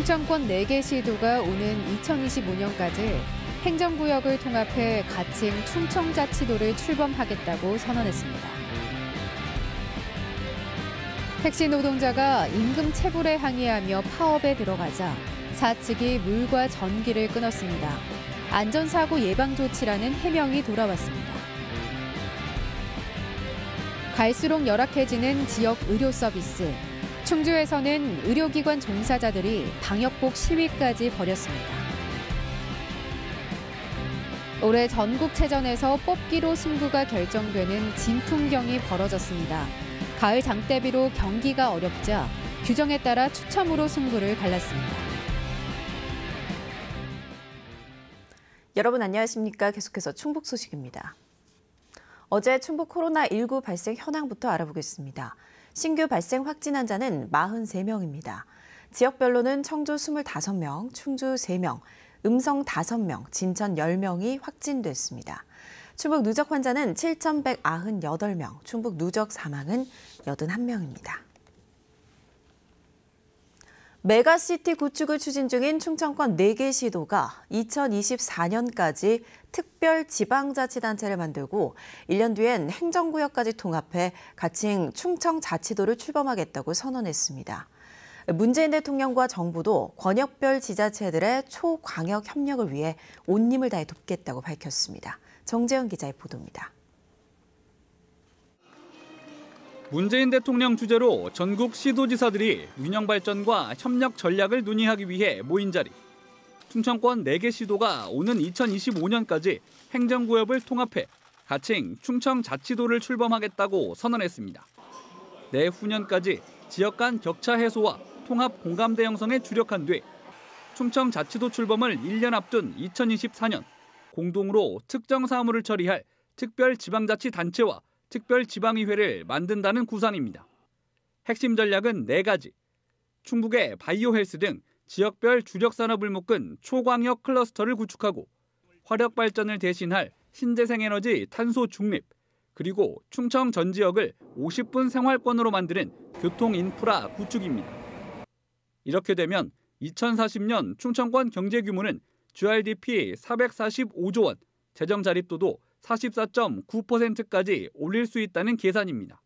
충청권 4개 시도가 오는 2025년까지 행정구역을 통합해 가칭 충청자치도를 출범하겠다고 선언했습니다. 택시 노동자가 임금 체불에 항의하며 파업에 들어가자 사측이 물과 전기를 끊었습니다. 안전사고 예방 조치라는 해명이 돌아왔습니다. 갈수록 열악해지는 지역 의료 서비스. 충주에서는 의료기관 종사자들이 방역복 시위까지 벌였습니다. 올해 전국체전에서 뽑기로 승부가 결정되는 진풍경이 벌어졌습니다. 가을 장대비로 경기가 어렵자 규정에 따라 추첨으로 승부를 갈랐습니다. 여러분 안녕하십니까? 계속해서 충북 소식입니다. 어제 충북 코로나19 발생 현황부터 알아보겠습니다. 신규 발생 확진 환자는 43명입니다. 지역별로는 청주 25명, 충주 3명, 음성 5명, 진천 10명이 확진됐습니다. 충북 누적 환자는 7,198명, 충북 누적 사망은 81명입니다. 메가시티 구축을 추진 중인 충청권 4개 시도가 2024년까지 특별 지방자치단체를 만들고 1년 뒤엔 행정구역까지 통합해 가칭 충청자치도를 출범하겠다고 선언했습니다. 문재인 대통령과 정부도 권역별 지자체들의 초광역 협력을 위해 온 힘을 다해 돕겠다고 밝혔습니다. 정재현 기자의 보도입니다. 문재인 대통령 주재로 전국 시도지사들이 균형 발전과 협력 전략을 논의하기 위해 모인 자리. 충청권 4개 시도가 오는 2025년까지 행정구역을 통합해 가칭 충청자치도를 출범하겠다고 선언했습니다. 내후년까지 지역 간 격차 해소와 통합 공감대 형성에 주력한 뒤 충청자치도 출범을 1년 앞둔 2024년 공동으로 특정 사무를 처리할 특별지방자치단체와 특별지방의회를 만든다는 구상입니다. 핵심 전략은 4가지. 충북의 바이오 헬스 등 지역별 주력 산업을 묶은 초광역 클러스터를 구축하고 화력 발전을 대신할 신재생에너지 탄소 중립, 그리고 충청 전 지역을 50분 생활권으로 만드는 교통 인프라 구축입니다. 이렇게 되면 2040년 충청권 경제 규모는 GRDP 445조 원, 재정 자립도도 44.9%까지 올릴 수 있다는 계산입니다.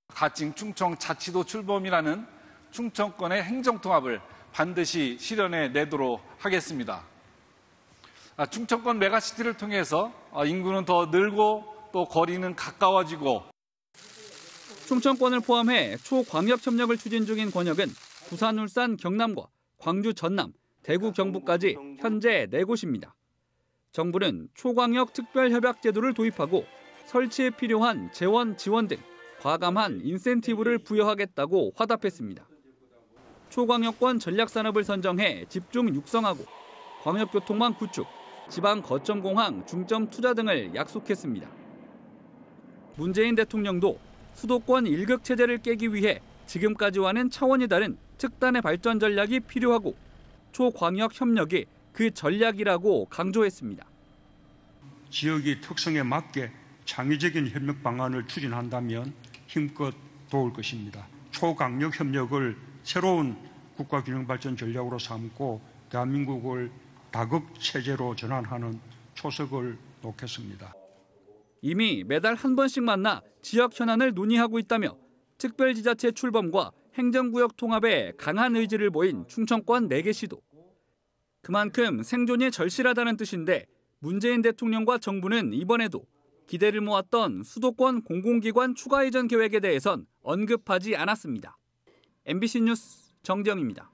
가칭 충청자치도 출범이라는 충청권의 행정통합을 반드시 실현해 내도록 하겠습니다. 충청권 메가시티를 통해서 인구는 더 늘고 또 거리는 가까워지고 충청권을 포함해 초광역 협력을 추진 중인 권역은 부산, 울산, 경남과 광주, 전남, 대구, 경북까지 현재 4곳입니다. 정부는 초광역 특별협약제도를 도입하고 설치에 필요한 재원, 지원 등 과감한 인센티브를 부여하겠다고 화답했습니다. 초광역권 전략산업을 선정해 집중 육성하고 광역교통망 구축, 지방 거점공항 중점 투자 등을 약속했습니다. 문재인 대통령도 수도권 1극 체제를 깨기 위해 지금까지와는 차원이 다른 특단의 발전 전략이 필요하고 초광역 협력이 그 전략이라고 강조했습니다. 지역의 특성에 맞게 창의적인 협력 방안을 추진한다면 힘껏 도울 것입니다. 초강력 협력을 새로운 국가균형발전 전략으로 삼고 대한민국을 다극 체제로 전환하는 초석을 놓겠습니다. 이미 매달 한 번씩 만나 지역 현안을 논의하고 있다며 특별지자체 출범과 행정구역 통합에 강한 의지를 보인 충청권 4개 시도. 그만큼 생존이 절실하다는 뜻인데 문재인 대통령과 정부는 이번에도 기대를 모았던 수도권 공공기관 추가 이전 계획에 대해선 언급하지 않았습니다. MBC 뉴스 정재영입니다.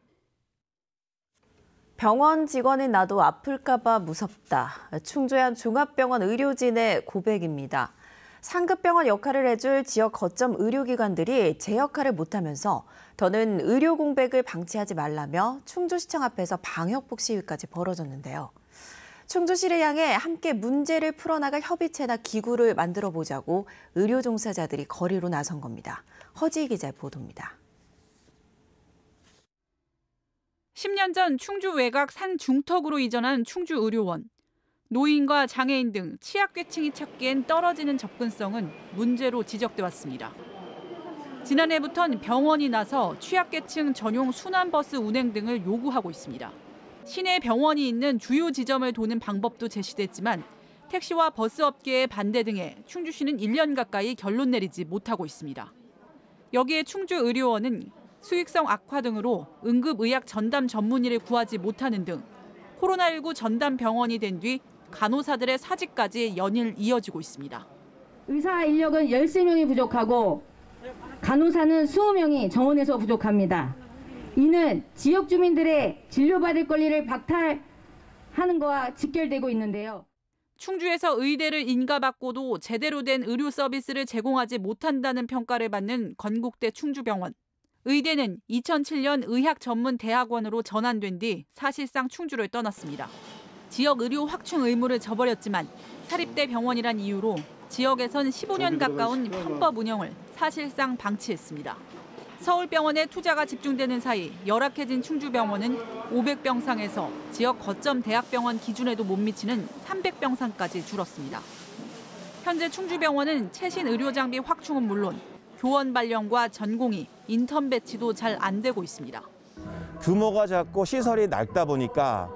병원 직원인 나도 아플까 봐 무섭다. 충주의 한 종합병원 의료진의 고백입니다. 상급병원 역할을 해줄 지역 거점 의료기관들이 제 역할을 못하면서 더는 의료 공백을 방치하지 말라며 충주시청 앞에서 방역복 시위까지 벌어졌는데요. 충주시를 향해 함께 문제를 풀어나갈 협의체나 기구를 만들어 보자고 의료 종사자들이 거리로 나선 겁니다. 허지희 기자의 보도입니다. 10년 전 충주 외곽 산 중턱으로 이전한 충주의료원. 노인과 장애인 등 취약계층이 찾기엔 떨어지는 접근성은 문제로 지적돼 왔습니다. 지난해부터는 병원이 나서 취약계층 전용 순환버스 운행 등을 요구하고 있습니다. 시내 병원이 있는 주요 지점을 도는 방법도 제시됐지만 택시와 버스 업계의 반대 등에 충주시는 1년 가까이 결론 내리지 못하고 있습니다. 여기에 충주의료원은 수익성 악화 등으로 응급의학 전담 전문의를 구하지 못하는 등 코로나19 전담 병원이 된 뒤 간호사들의 사직까지 연일 이어지고 있습니다. 의사 인력은 13명이 부족하고 간호사는 20명이 정원에서 부족합니다. 이는 지역 주민들의 진료받을 권리를 박탈하는 것과 직결되고 있는데요. 충주에서 의대를 인가받고도 제대로 된 의료 서비스를 제공하지 못한다는 평가를 받는 건국대 충주병원. 의대는 2007년 의학전문대학원으로 전환된 뒤 사실상 충주를 떠났습니다. 지역 의료 확충 의무를 저버렸지만 사립대 병원이란 이유로 지역에선 15년 가까운 편법 운영을 사실상 방치했습니다. 서울병원에 투자가 집중되는 사이 열악해진 충주병원은 500병상에서 지역 거점 대학병원 기준에도 못 미치는 300병상까지 줄었습니다. 현재 충주병원은 최신 의료장비 확충은 물론 교원 발령과 전공의, 인턴 배치도 잘 안 되고 있습니다. 규모가 작고 시설이 낡다 보니까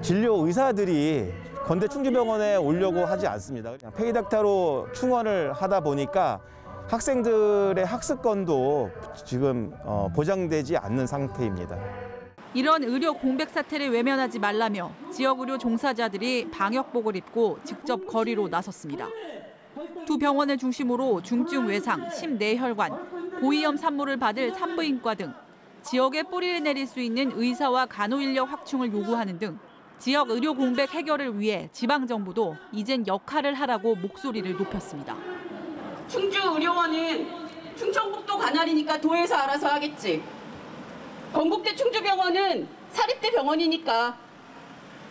진료 의사들이 건대 충주병원에 오려고 하지 않습니다. 그냥 페이닥터로 충원을 하다 보니까 학생들의 학습권도 지금 보장되지 않는 상태입니다. 이런 의료 공백 사태를 외면하지 말라며 지역 의료 종사자들이 방역복을 입고 직접 거리로 나섰습니다. 두 병원을 중심으로 중증 외상, 심내혈관, 고위험 산모를 받을 산부인과 등 지역에 뿌리를 내릴 수 있는 의사와 간호 인력 확충을 요구하는 등 지역 의료 공백 해결을 위해 지방정부도 이젠 역할을 하라고 목소리를 높였습니다. 충주의료원은 충청북도 관할이니까 도에서 알아서 하겠지. 건국대 충주병원은 사립대 병원이니까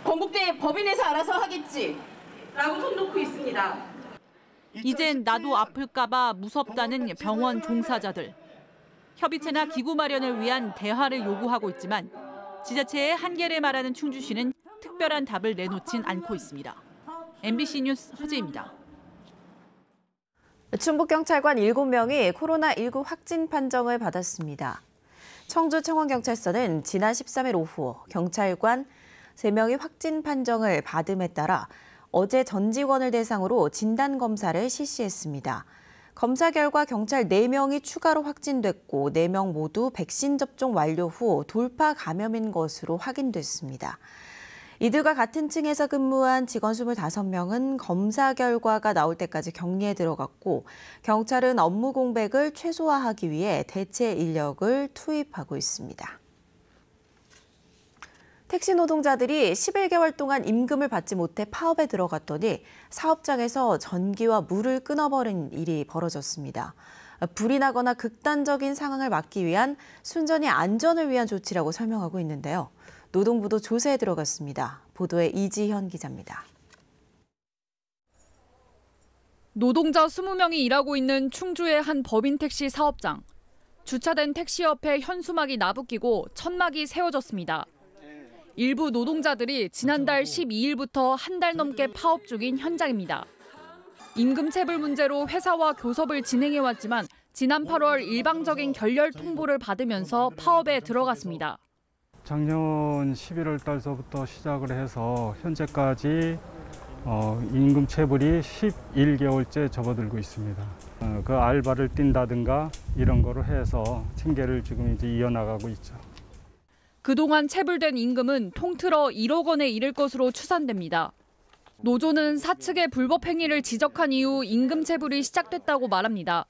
건국대 법인에서 알아서 하겠지. 라고 손 놓고 있습니다. 이젠 나도 아플까 봐 무섭다는 병원 종사자들. 협의체나 기구 마련을 위한 대화를 요구하고 있지만 지자체의 한계를 말하는 충주시는 특별한 답을 내놓진 않고 있습니다. MBC 뉴스 허지입니다. 충북경찰관 7명이 코로나19 확진 판정을 받았습니다. 청주청원경찰서는 지난 13일 오후 경찰관 3명이 확진 판정을 받음에 따라 어제 전 직원을 대상으로 진단검사를 실시했습니다. 검사 결과 경찰 4명이 추가로 확진됐고 4명 모두 백신 접종 완료 후 돌파 감염인 것으로 확인됐습니다. 이들과 같은 층에서 근무한 직원 25명은 검사 결과가 나올 때까지 격리에 들어갔고 경찰은 업무 공백을 최소화하기 위해 대체 인력을 투입하고 있습니다. 택시 노동자들이 11개월 동안 임금을 받지 못해 파업에 들어갔더니 사업장에서 전기와 물을 끊어버린 일이 벌어졌습니다. 불이 나거나 극단적인 상황을 막기 위한 순전히 안전을 위한 조치라고 설명하고 있는데요. 노동부도 조사에 들어갔습니다. 보도에 이지현 기자입니다. 노동자 20명이 일하고 있는 충주의 한 법인 택시 사업장. 주차된 택시 옆에 현수막이 나부끼고 천막이 세워졌습니다. 일부 노동자들이 지난달 12일부터 한 달 넘게 파업 중인 현장입니다. 임금 체불 문제로 회사와 교섭을 진행해왔지만 지난 8월 일방적인 결렬 통보를 받으면서 파업에 들어갔습니다. 작년 11월 달서부터 시작을 해서 현재까지 임금 체불이 11개월째 접어들고 있습니다. 그 알바를 뛴다든가 이런 거로 해서 생계를 지금 이제 이어나가고 있죠. 그동안 체불된 임금은 통틀어 1억 원에 이를 것으로 추산됩니다. 노조는 사측의 불법 행위를 지적한 이후 임금 체불이 시작됐다고 말합니다.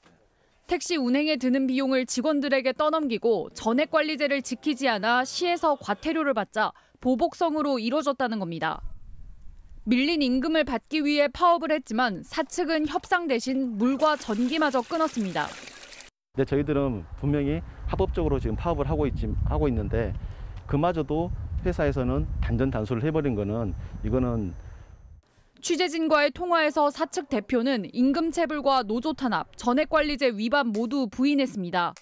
택시 운행에 드는 비용을 직원들에게 떠넘기고 전액관리제를 지키지 않아 시에서 과태료를 받자 보복성으로 이뤄졌다는 겁니다. 밀린 임금을 받기 위해 파업을 했지만 사측은 협상 대신 물과 전기마저 끊었습니다. 네, 저희들은 분명히 합법적으로 지금 파업을 하고 있는데 그마저도 회사에서는 단전단수를 해버린 거는 이거는 취재진과의 통화에서 사측 대표는 임금 체불과 노조 탄압, 전액관리제 위반 모두 부인했습니다.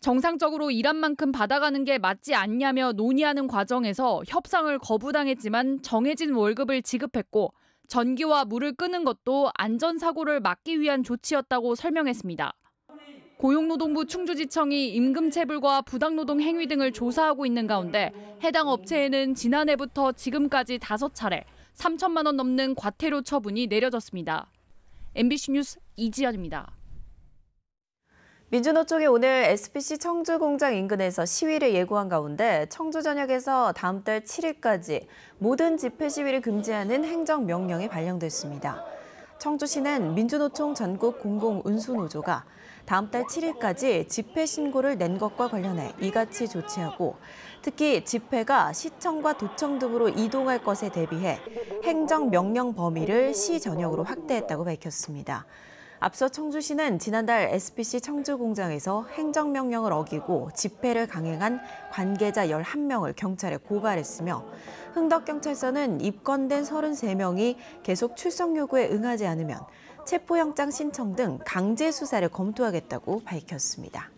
정상적으로 일한 만큼 받아가는 게 맞지 않냐며 논의하는 과정에서 협상을 거부당했지만 정해진 월급을 지급했고 전기와 물을 끄는 것도 안전사고를 막기 위한 조치였다고 설명했습니다. 고용노동부 충주지청이 임금체불과 부당노동 행위 등을 조사하고 있는 가운데 해당 업체에는 지난해부터 지금까지 5차례 3천만 원 넘는 과태료 처분이 내려졌습니다. MBC 뉴스 이지연입니다. 민주노 쪽이 오늘 SPC 청주 공장 인근에서 시위를 예고한 가운데 청주 전역에서 다음 달 7일까지 모든 집회 시위를 금지하는 행정명령이 발령됐습니다. 청주시는 민주노총 전국 공공운수노조가 다음 달 7일까지 집회 신고를 낸 것과 관련해 이같이 조치하고 특히 집회가 시청과 도청 등으로 이동할 것에 대비해 행정명령 범위를 시 전역으로 확대했다고 밝혔습니다. 앞서 청주시는 지난달 SPC 청주 공장에서 행정명령을 어기고 집회를 강행한 관계자 11명을 경찰에 고발했으며 흥덕경찰서는 입건된 33명이 계속 출석 요구에 응하지 않으면 체포영장 신청 등 강제 수사를 검토하겠다고 밝혔습니다.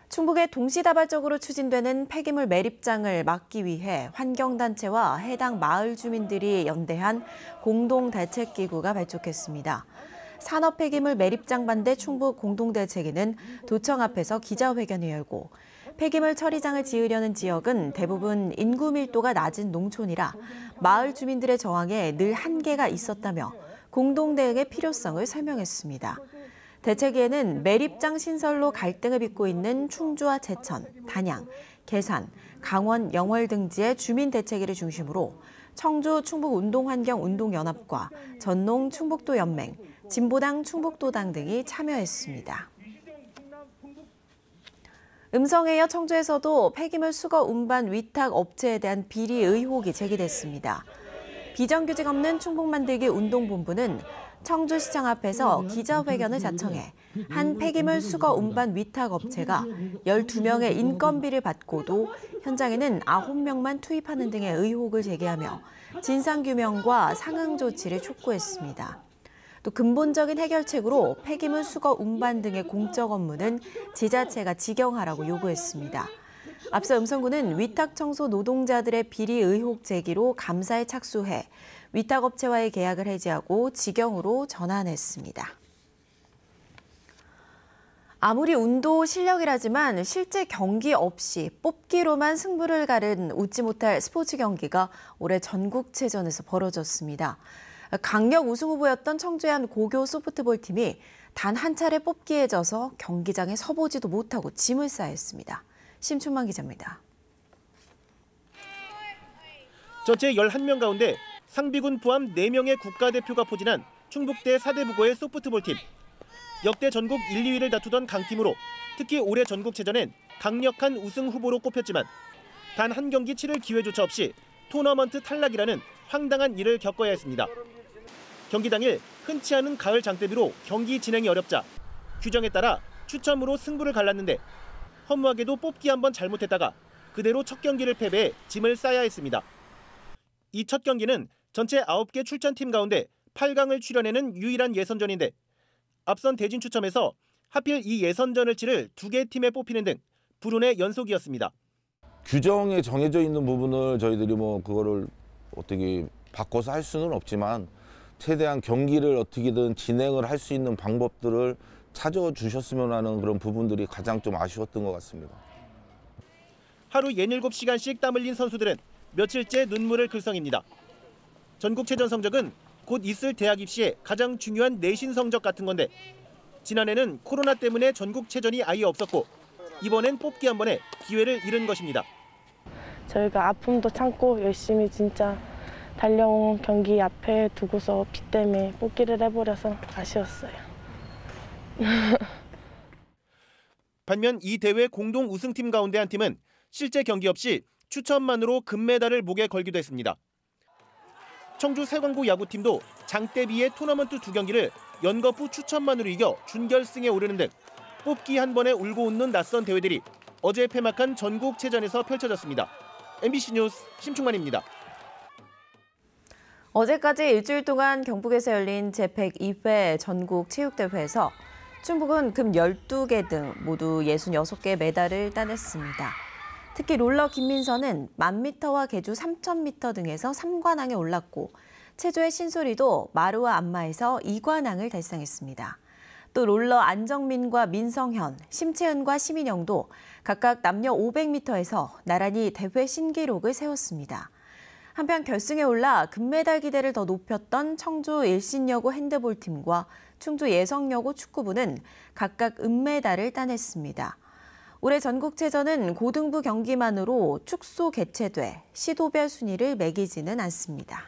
충북에 동시다발적으로 추진되는 폐기물 매립장을 막기 위해 환경단체와 해당 마을 주민들이 연대한 공동대책기구가 발족했습니다. 산업폐기물 매립장 반대 충북 공동대책위는 도청 앞에서 기자회견을 열고 폐기물 처리장을 지으려는 지역은 대부분 인구 밀도가 낮은 농촌이라 마을 주민들의 저항에 늘 한계가 있었다며 공동대응의 필요성을 설명했습니다. 대책위에는 매립장 신설로 갈등을 빚고 있는 충주와 제천, 단양, 계산, 강원, 영월 등지의 주민 대책위를 중심으로 청주 충북운동환경운동연합과 전농 충북도 연맹, 진보당 충북도당 등이 참여했습니다. 음성에 이어 청주에서도 폐기물 수거 운반 위탁 업체에 대한 비리 의혹이 제기됐습니다. 비정규직 없는 충북만들기 운동본부는 청주시청 앞에서 기자회견을 자청해 한 폐기물 수거 운반 위탁 업체가 12명의 인건비를 받고도 현장에는 9명만 투입하는 등의 의혹을 제기하며 진상규명과 상응 조치를 촉구했습니다. 또 근본적인 해결책으로 폐기물 수거 운반 등의 공적 업무는 지자체가 직영하라고 요구했습니다. 앞서 음성군은 위탁청소 노동자들의 비리 의혹 제기로 감사에 착수해 위탁업체와의 계약을 해지하고 직영으로 전환했습니다. 아무리 운도 실력이라지만 실제 경기 없이 뽑기로만 승부를 가른 웃지 못할 스포츠 경기가 올해 전국체전에서 벌어졌습니다. 강력 우승 후보였던 청주의 한 고교 소프트볼팀이 단 한 차례 뽑기에 져서 경기장에 서보지도 못하고 짐을 싸했습니다. 심춘만 기자입니다. 전체 11명 가운데 상비군 포함 4명의 국가대표가 포진한 충북대 사대부고의 소프트볼팀. 역대 전국 1, 2위를 다투던 강팀으로 특히 올해 전국체전엔 강력한 우승 후보로 꼽혔지만 단 한 경기 치를 기회조차 없이 토너먼트 탈락이라는 황당한 일을 겪어야 했습니다. 경기 당일 흔치 않은 가을 장대비로 경기 진행이 어렵자 규정에 따라 추첨으로 승부를 갈랐는데 허무하게도 뽑기 한번 잘못했다가 그대로 첫 경기를 패배해 짐을 싸야 했습니다. 이 첫 경기는 전체 9개 출전팀 가운데 8강을 출연해낸 유일한 예선전인데 앞선 대진 추첨에서 하필 이 예선전을 치를 2개 팀에 뽑히는 등 불운의 연속이었습니다. 규정에 정해져 있는 부분을 저희들이 그거를 어떻게 바꿔서 할 수는 없지만 최대한 경기를 어떻게든 진행을 할 수 있는 방법들을 찾아주셨으면 하는 그런 부분들이 가장 좀 아쉬웠던 것 같습니다. 하루 67시간씩 땀 흘린 선수들은 며칠째 눈물을 글썽입니다. 전국체전 성적은 곧 있을 대학 입시에 가장 중요한 내신 성적 같은 건데 지난해는 코로나 때문에 전국체전이 아예 없었고 이번엔 뽑기 한 번에 기회를 잃은 것입니다. 저희가 아픔도 참고 열심히 진짜 달려온 경기 앞에 두고서 비 때문에 뽑기를 해버려서 아쉬웠어요. 반면 이 대회 공동 우승팀 가운데 한 팀은 실제 경기 없이 추첨만으로 금메달을 목에 걸기도 했습니다. 청주 세광고 야구팀도 장대비의 토너먼트 2경기를 연거푸 추첨만으로 이겨 준결승에 오르는 등 뽑기 한 번에 울고 웃는 낯선 대회들이 어제 폐막한 전국체전에서 펼쳐졌습니다. MBC 뉴스 심충만입니다. 어제까지 일주일 동안 경북에서 열린 제102회 전국체육대회에서 충북은 금 12개 등 모두 66개의 메달을 따냈습니다. 특히 롤러 김민선은 1000m와 계주 3000m 등에서 3관왕에 올랐고 체조의 신소리도 마루와 안마에서 2관왕을 달성했습니다. 또 롤러 안정민과 민성현, 심채은과 심인영도 각각 남녀 500m에서 나란히 대회 신기록을 세웠습니다. 한편 결승에 올라 금메달 기대를 더 높였던 청주 일신여고 핸드볼팀과 충주 예성여고 축구부는 각각 은메달을 따냈습니다. 올해 전국체전은 고등부 경기만으로 축소 개최돼 시도별 순위를 매기지는 않습니다.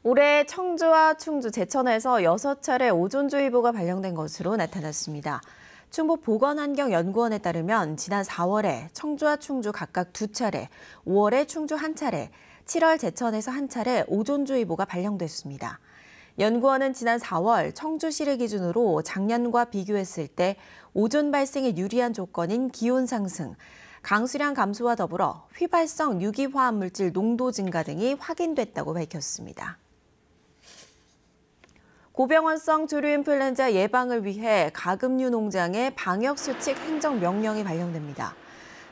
올해 청주와 충주, 제천에서 6차례 오존주의보가 발령된 것으로 나타났습니다. 충북보건환경연구원에 따르면 지난 4월에 청주와 충주 각각 2차례, 5월에 충주 1차례, 7월 제천에서 1차례 오존주의보가 발령됐습니다. 연구원은 지난 4월 청주시를 기준으로 작년과 비교했을 때 오존 발생에 유리한 조건인 기온 상승, 강수량 감소와 더불어 휘발성 유기화합물질 농도 증가 등이 확인됐다고 밝혔습니다. 고병원성 조류인플루엔자 예방을 위해 가금류 농장에 방역수칙 행정명령이 발령됩니다.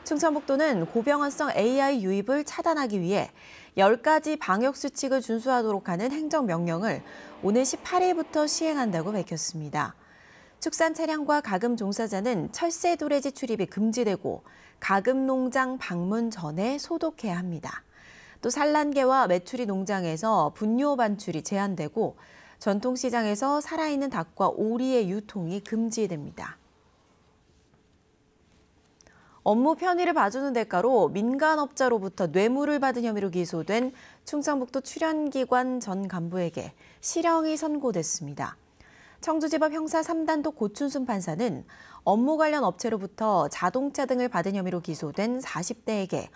충청북도는 고병원성 AI 유입을 차단하기 위해 10가지 방역수칙을 준수하도록 하는 행정명령을 오는 18일부터 시행한다고 밝혔습니다. 축산 차량과 가금 종사자는 철새 도래지 출입이 금지되고 가금 농장 방문 전에 소독해야 합니다. 또 산란개와 메추리 농장에서 분뇨 반출이 제한되고 전통시장에서 살아있는 닭과 오리의 유통이 금지됩니다. 업무 편의를 봐주는 대가로 민간업자로부터 뇌물을 받은 혐의로 기소된 충청북도 출연기관 전 간부에게 실형이 선고됐습니다. 청주지법 형사 3단독 고춘순 판사는 업무 관련 업체로부터 자동차 등을 받은 혐의로 기소된 40대에게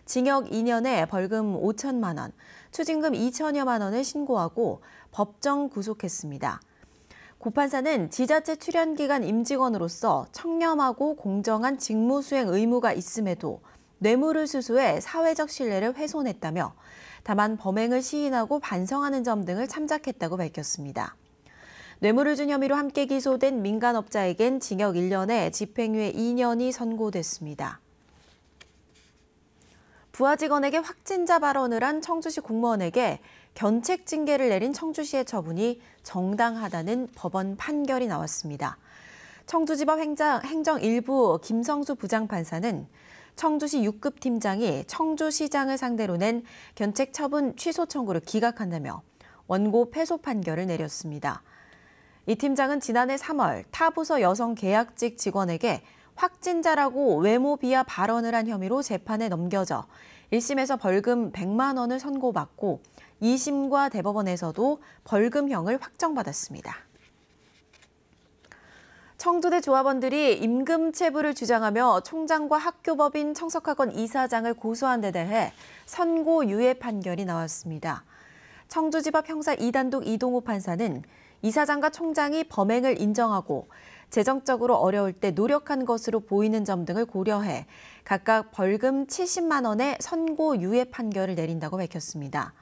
징역 2년에 벌금 5천만 원, 추징금 2천여만 원을 신고하고 법정 구속했습니다. 고 판사는 지자체 출연기관 임직원으로서 청렴하고 공정한 직무 수행 의무가 있음에도 뇌물을 수수해 사회적 신뢰를 훼손했다며 다만 범행을 시인하고 반성하는 점 등을 참작했다고 밝혔습니다. 뇌물을 준 혐의로 함께 기소된 민간업자에겐 징역 1년에 집행유예 2년이 선고됐습니다. 부하 직원에게 확진자 발언을 한 청주시 공무원에게 견책 징계를 내린 청주시의 처분이 정당하다는 법원 판결이 나왔습니다. 청주지법 행정 1부 김성수 부장판사는 청주시 6급 팀장이 청주시장을 상대로 낸 견책 처분 취소 청구를 기각한다며 원고 패소 판결을 내렸습니다. 이 팀장은 지난해 3월 타 부서 여성 계약직 직원에게 확진자라고 외모 비하 발언을 한 혐의로 재판에 넘겨져 1심에서 벌금 100만 원을 선고받고 2심과 대법원에서도 벌금형을 확정받았습니다. 청주대 조합원들이 임금체불을 주장하며 총장과 학교법인 청석학원 이사장을 고소한 데 대해 선고유예 판결이 나왔습니다. 청주지법 형사 2단독 이동호 판사는 이사장과 총장이 범행을 인정하고 재정적으로 어려울 때 노력한 것으로 보이는 점 등을 고려해 각각 벌금 70만 원의 선고유예 판결을 내린다고 밝혔습니다.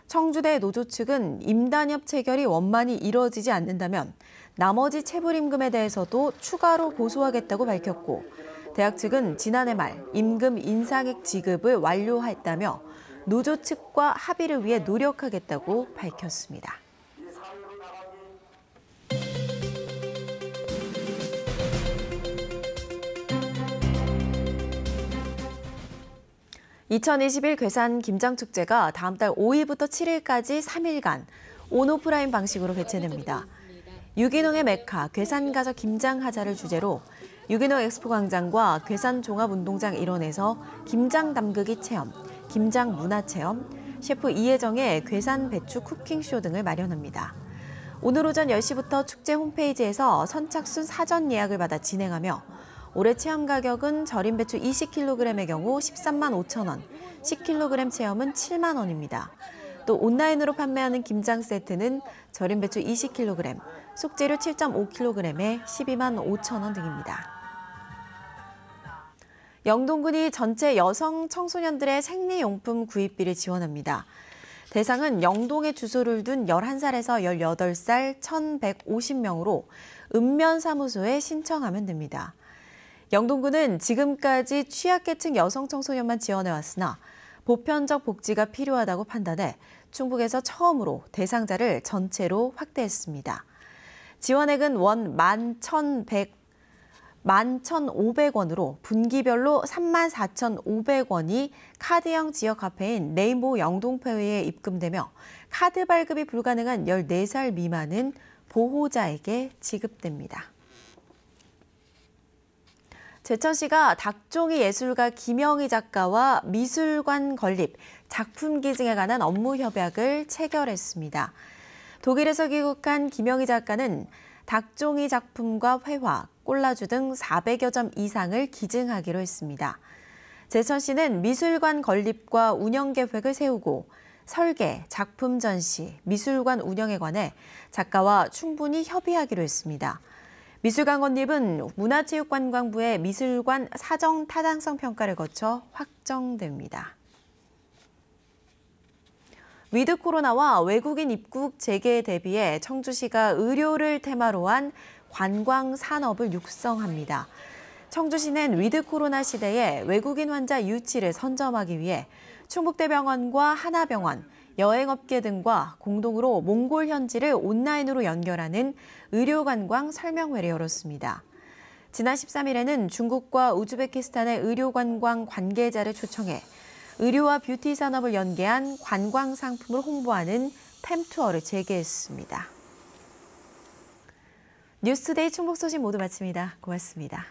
청주대 노조 측은 임단협 체결이 원만히 이뤄지지 않는다면 나머지 체불임금에 대해서도 추가로 고소하겠다고 밝혔고 대학 측은 지난해 말 임금 인상액 지급을 완료했다며 노조 측과 합의를 위해 노력하겠다고 밝혔습니다. (2021) 괴산 김장축제가 다음 달 5일부터 7일까지 3일간 온오프라인 방식으로 개최됩니다. 유기농의 메카 괴산 가서 김장하자를 주제로 유기농 엑스포 광장과 괴산 종합운동장 일원에서 김장 담그기 체험, 김장 문화 체험, 셰프 이혜정의 괴산 배추 쿠킹쇼 등을 마련합니다. 오늘 오전 10시부터 축제 홈페이지에서 선착순 사전 예약을 받아 진행하며 올해 체험 가격은 절임 배추 20kg의 경우 13만 5천 원, 10kg 체험은 7만 원입니다. 또 온라인으로 판매하는 김장 세트는 절임 배추 20kg, 속재료 7.5kg에 12만 5천 원 등입니다. 영동군이 전체 여성 청소년들의 생리용품 구입비를 지원합니다. 대상은 영동에 주소를 둔 11살에서 18살 1,150명으로 읍면사무소에 신청하면 됩니다. 영동군은 지금까지 취약계층 여성 청소년만 지원해왔으나 보편적 복지가 필요하다고 판단해 충북에서 처음으로 대상자를 전체로 확대했습니다. 지원액은 원 11,500원으로 분기별로 34,500원이 카드형 지역화폐인 레인보우 영동페이에 입금되며 카드 발급이 불가능한 14살 미만은 보호자에게 지급됩니다. 제천시가 닥종이 예술가 김영희 작가와 미술관 건립, 작품 기증에 관한 업무 협약을 체결했습니다. 독일에서 귀국한 김영희 작가는 닥종이 작품과 회화, 꼴라주 등 400여 점 이상을 기증하기로 했습니다. 제천시는 미술관 건립과 운영 계획을 세우고 설계, 작품 전시, 미술관 운영에 관해 작가와 충분히 협의하기로 했습니다. 미술관 건립은 문화체육관광부의 미술관 사정 타당성 평가를 거쳐 확정됩니다. 위드 코로나와 외국인 입국 재개에 대비해 청주시가 의료를 테마로 한 관광 산업을 육성합니다. 청주시는 위드 코로나 시대에 외국인 환자 유치를 선점하기 위해 충북대병원과 하나병원, 여행업계 등과 공동으로 몽골 현지를 온라인으로 연결하는 의료관광 설명회를 열었습니다. 지난 13일에는 중국과 우즈베키스탄의 의료관광 관계자를 초청해 의료와 뷰티 산업을 연계한 관광 상품을 홍보하는 팸투어를 재개했습니다. 뉴스투데이 충북 소식 모두 마칩니다. 고맙습니다.